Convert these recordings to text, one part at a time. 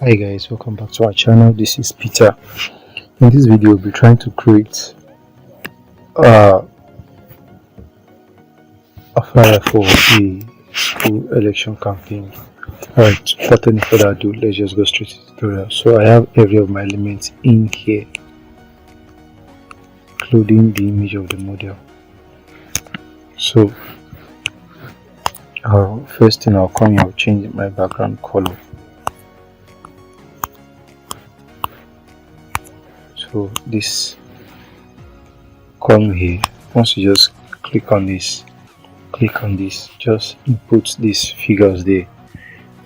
Hi guys, welcome back to our channel. This is Peter. In this video, we'll be trying to create uh, a flyer for a school election campaign. Alright, without any further ado, let's just go straight to the tutorial. So I have every of my elements in here, including the image of the model. So first thing I'll come here, I'll change my background color. So this, come here, once you just click on this, just input these figures there,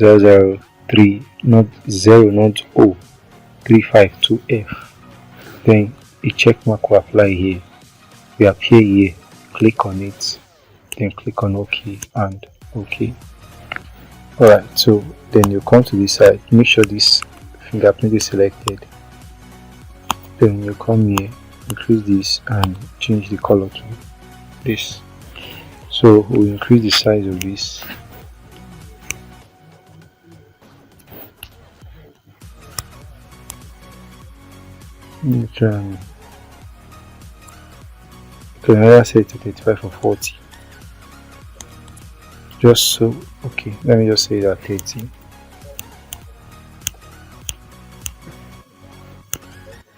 003, not 0, not O, 352F. Then a check mark will apply here, we appear here, click on it, then click on OK and OK. Alright, so then you come to this side, make sure this fingerprint is selected. Then you come here, increase this and change the color to this. So we'll increase the size of this. You can either set it to 35 or 40. Just so, okay, let me just say that 30.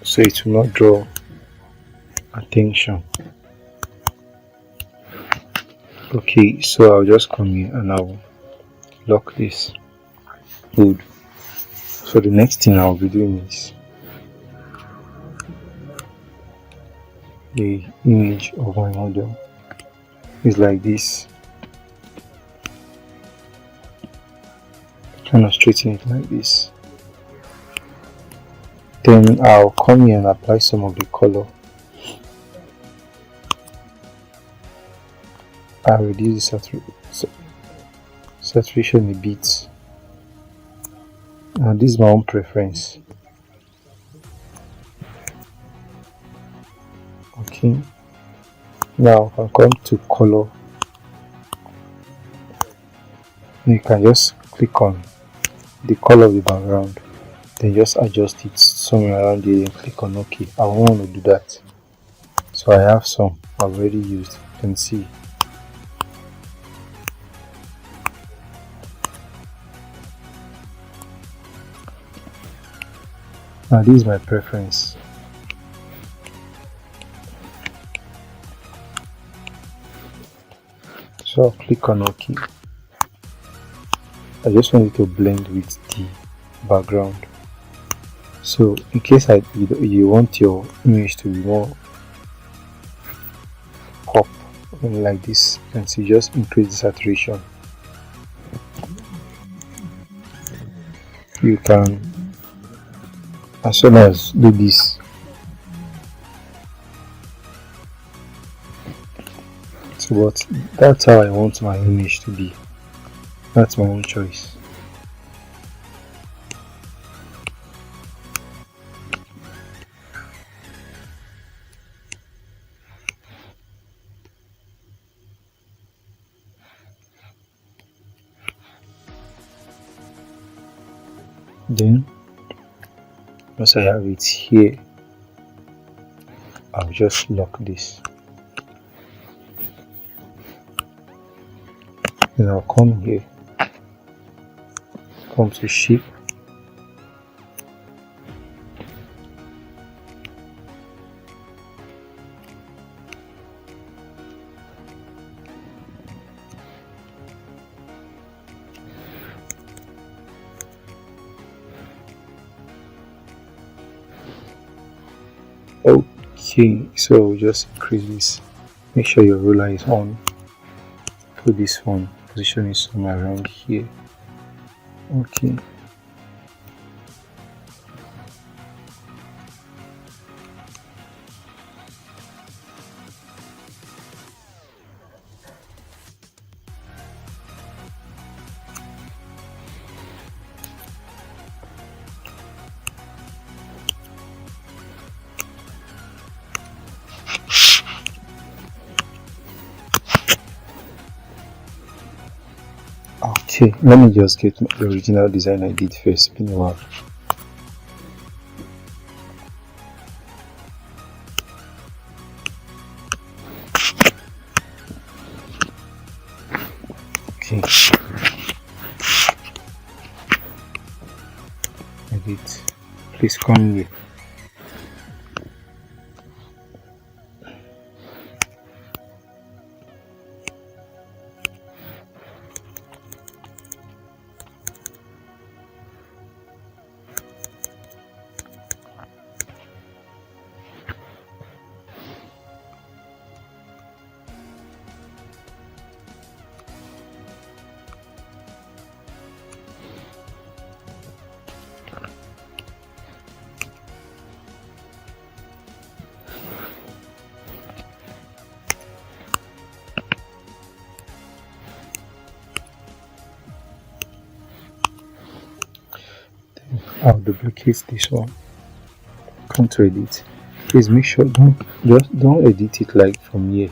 So it will not draw attention. Okay, so I'll just come here and I'll lock this. Good. So the next thing I'll be doing is the image of my model is like this. Kind of straighten it like this. Then I'll come here and apply some of the color. I'll reduce the saturation a bit. And this is my own preference. Okay. Now I can come to color. You can just click on the color of the background. Then just adjust it somewhere around here and click on OK. I want to do that. So I have some I've already used. You can see. Now this is my preference. So I'll click on OK. I just want it to blend with the background. So in case you want your image to be more pop like this, you can see, just increase the saturation. You can as well as do this. So but that's how I want my image to be. That's my own choice. Then once I have it here, I'll just lock this. Then I'll come here, come to shape, okay, so just increase this, make sure your ruler is on, put this one, position it somewhere around here. Okay. Okay, let me just get the original design I did first. It's been a while. Okay, edit. Please come here. I'll duplicate this one. Come to edit. Please make sure don't edit it like from here.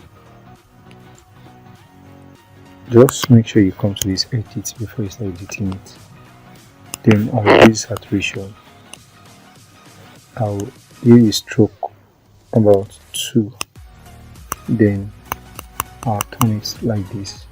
Just make sure you come to this edit before you start editing it. Then I'll use saturation. I'll use a stroke about 2. Then I'll turn it like this.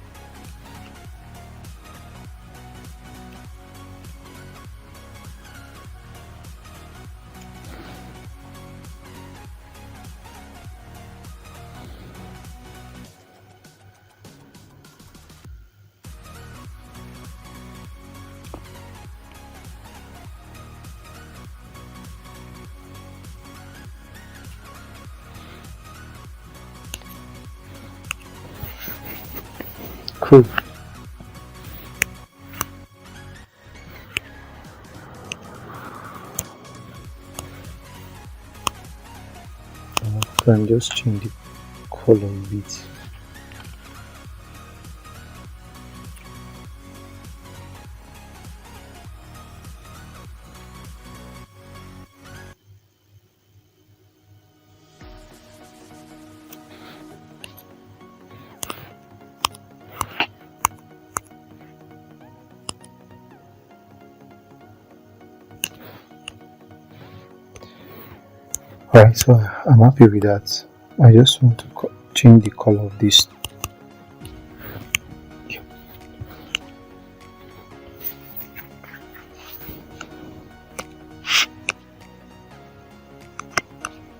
Cool. I can just change the color a bit. Alright, so I'm happy with that. I just want to change the color of this.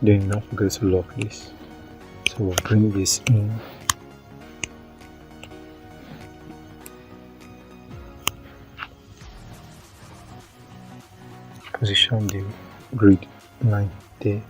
Then don't forget to lock this. So we'll bring this in. Position the grid line there.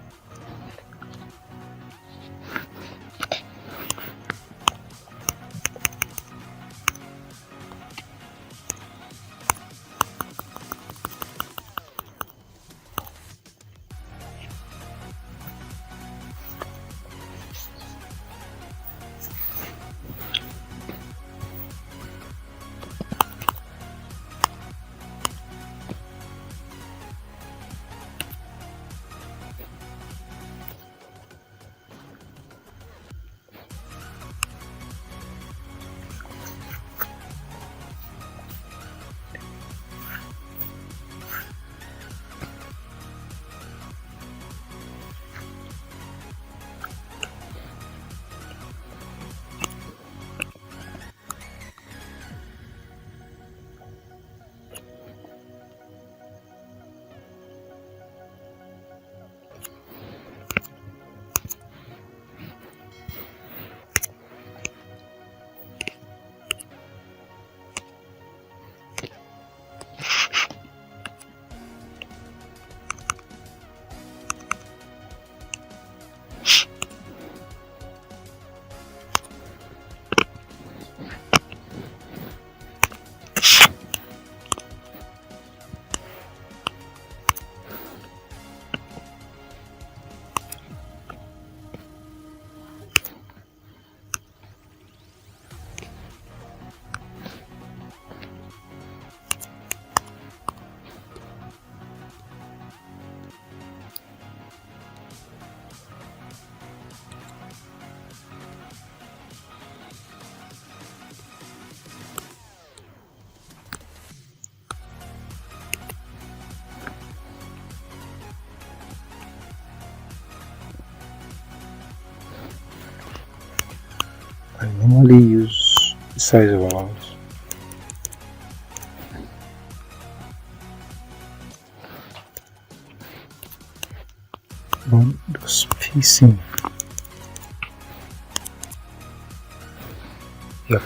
I normally use the size of a house. But the spacing, yep.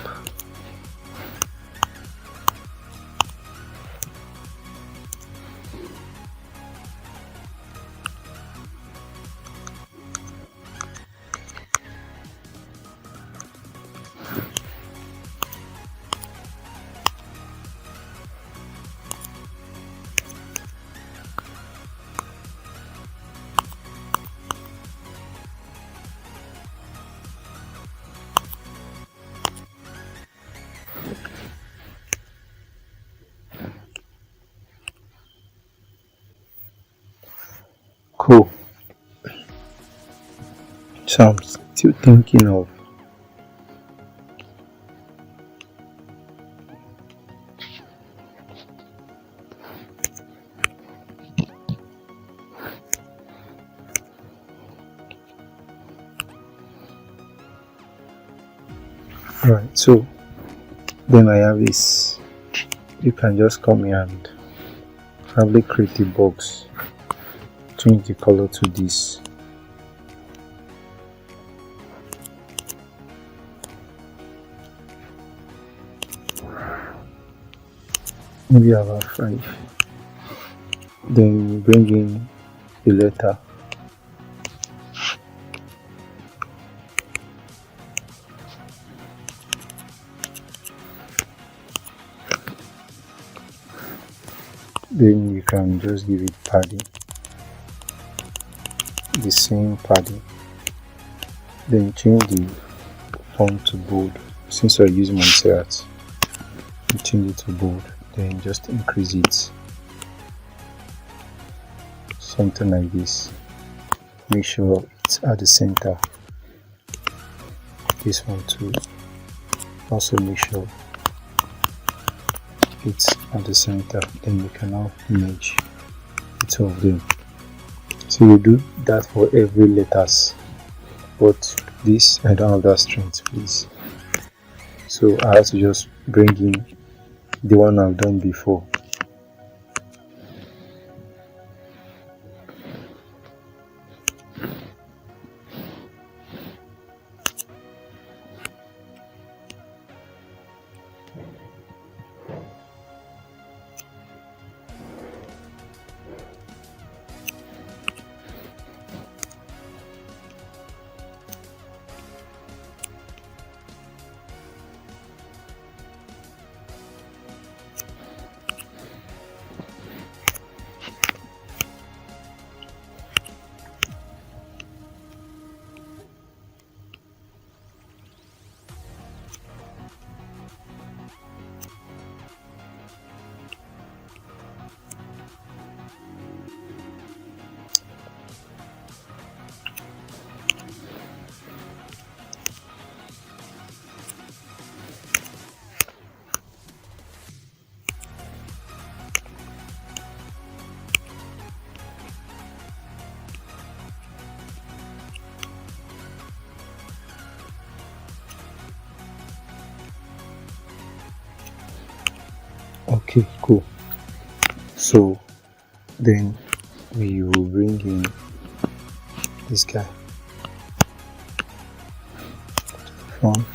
Cool. So I'm still thinking of alright, so then I have this. You can just come here and probably create a box, change the color to this. Maybe about 5. Then bring in the letter. Then you can just give it padding, the same padding. Then change the font to bold. Since you're using Montserrat, you change it to bold. Then just increase it, something like this. Make sure it's at the center. This one too. Also make sure it's at the center. Then you can now merge the two of them. So you do that for every letters, but this I don't have that strength, please. So I have to just bring in the one I've done before. Okay, cool. So then we will bring in this guy to the front.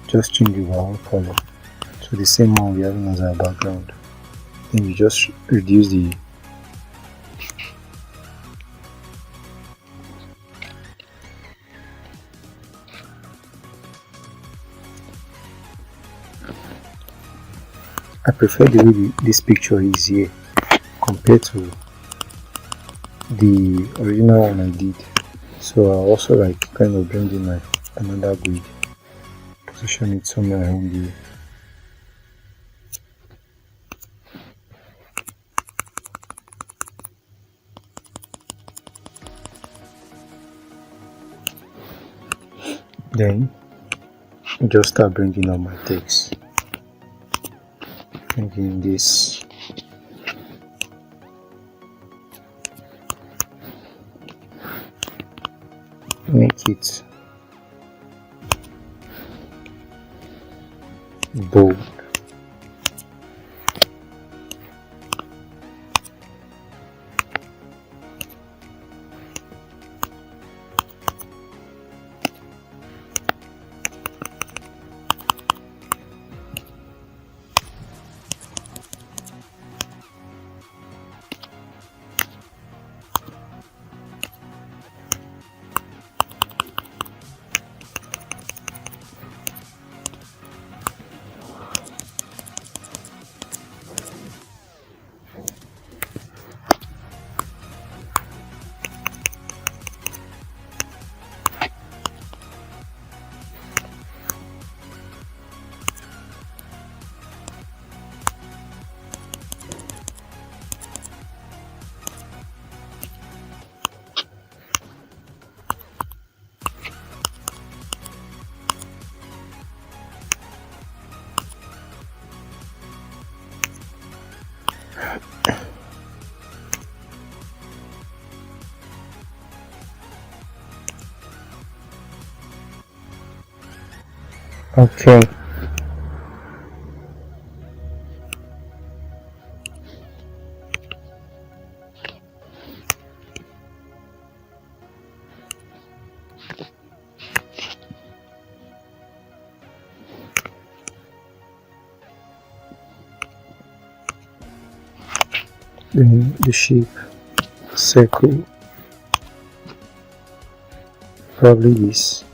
Just change the wall color to the same one we have as our background. Then you just reduce the I prefer the way this picture is here compared to the original one I did. So I also like kind of bring in like another grid, position it somewhere around here. Then just start bringing up my text, bringing this. Make it bold. Okay. Then the shape circle, probably this.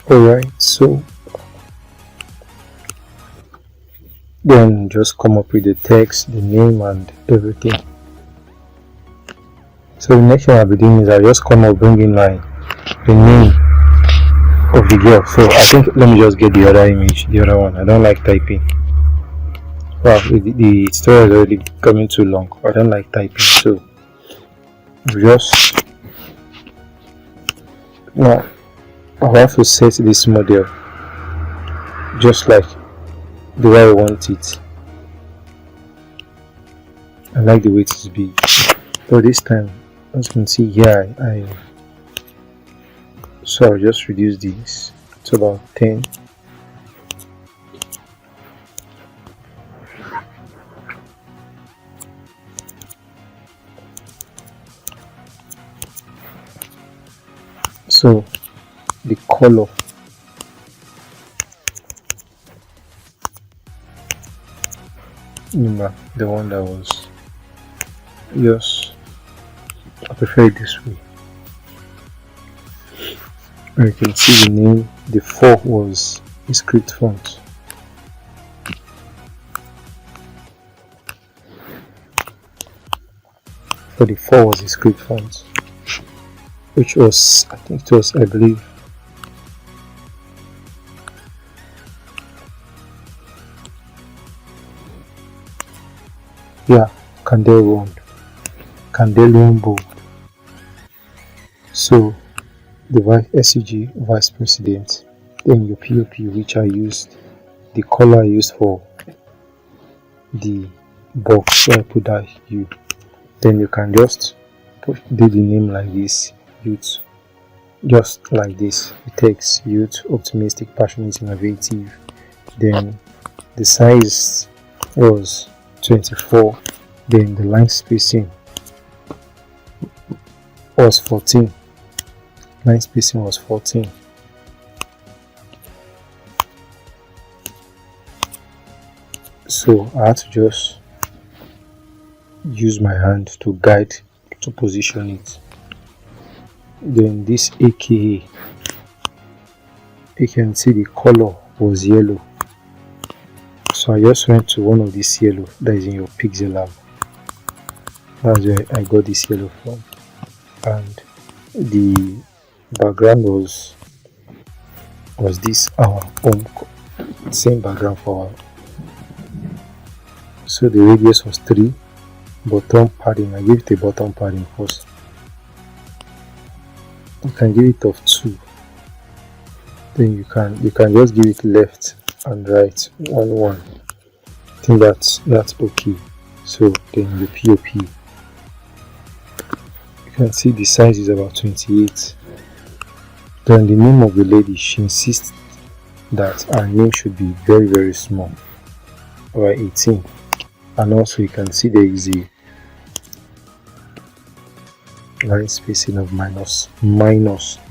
Alright, so then just come up with the text, the name and everything. So the next thing I'll be doing is I just come up bring in the name of the girl. So I think let me just get the other image, the other one. I don't like typing. Wow, the story is already coming too long. I don't like typing, so just now I'll have to set this model just like the way I want it. I like the way it is big, but this time as you can see here so I'll just reduce this to about 10. So the color, the one that was, yes, I prefer it this way. And you can see the name, the 4 was a script font. So the 4 was a script font, which was, I think it was, I believe, yeah, Candelian bold. So the SCG vice president, then your POP, which I used, the color I used for the box, so I put that hue. Then you can just do the name like this, youth, just like this. It takes youth, optimistic, passionate, innovative. Then the size was 24. Then the line spacing was 14. Line spacing was 14. So I had to just use my hand to guide to position it. Then this AKA, you can see the color was yellow. So I just went to one of these yellow that is in your Pixellab. That's where I got this yellow from. And the background was this our home, same background for our. So the radius was 3. Bottom padding, I give it a bottom padding first. You can give it of 2. Then you can just give it left and right 1. I think that's okay. So then the POP, you can see the size is about 28. Then the name of the lady, she insists that her name should be very, very small, about 18. And also you can see there is a line spacing of minus,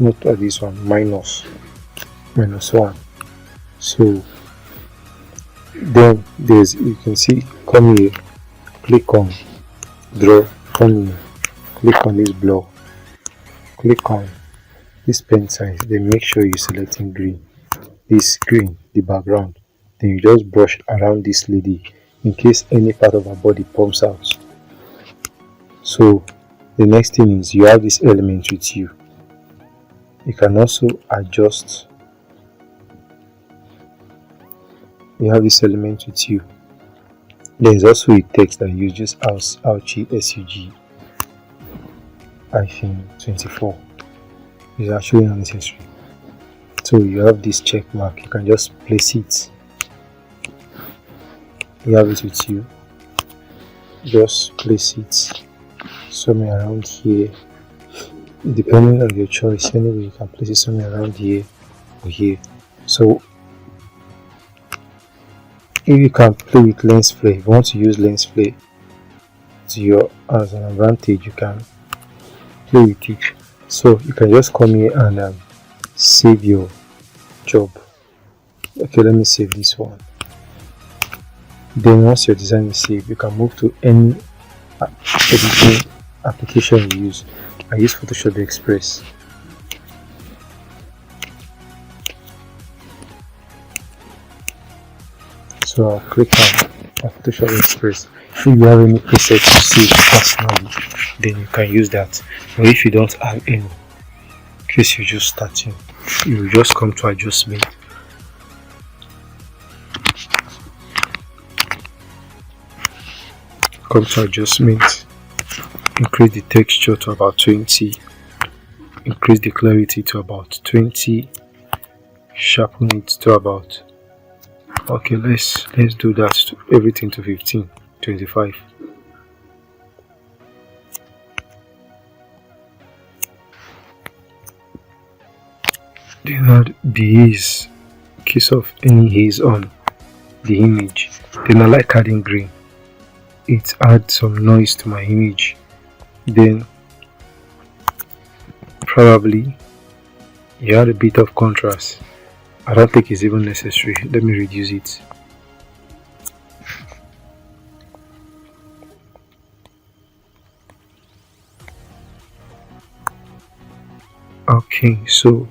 not this one, minus 1. So then there's, you can see, come here, click on draw, come here, click on this block, click on this pen size, then make sure you're selecting green, this green, the background. Then you just brush around this lady in case any part of her body pops out. So the next thing is you have this element with you. You can also adjust. You have this element with you. There is also a text that you just ouchie SUG -24. It's actually unnecessary. So you have this check mark. You can just place it. You have it with you. Just place it somewhere around here, depending on your choice. Anyway, you can place it somewhere around here or here. So if you can play with lens flare, if you want to use lens flare to your as an advantage, you can play with it. So you can just come here and save your job. Okay, let me save this one. Then once your design is saved, you can move to any editing application you use. I use Photoshop Express. So I'll click on Photoshop Express. If you have any preset to save personally, then you can use that. But if you don't have any, in case you're just starting, you will just come to adjustment. Come to adjustment, increase the texture to about 20, increase the clarity to about 20, sharpen it to about, okay, let's do that to everything to 15, 25. Then add the haze, in case of any haze on the image. Then I like adding green. It adds some noise to my image. Then probably you add a bit of contrast. I don't think it's even necessary. Let me reduce it. Okay, so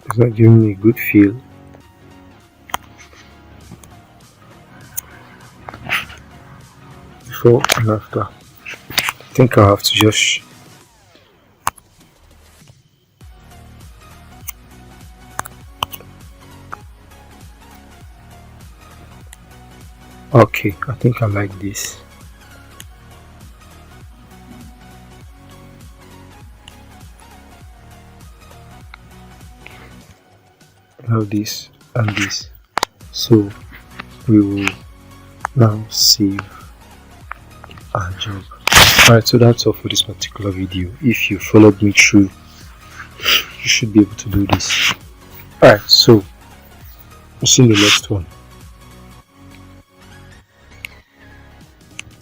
it's not giving me a good feel. Before and after, I think I have to just okay, I think I like this. I have this and this, so we will now save. our job. Alright, so that's all for this particular video. If you followed me through, you should be able to do this. Alright, so we'll see you in the next one.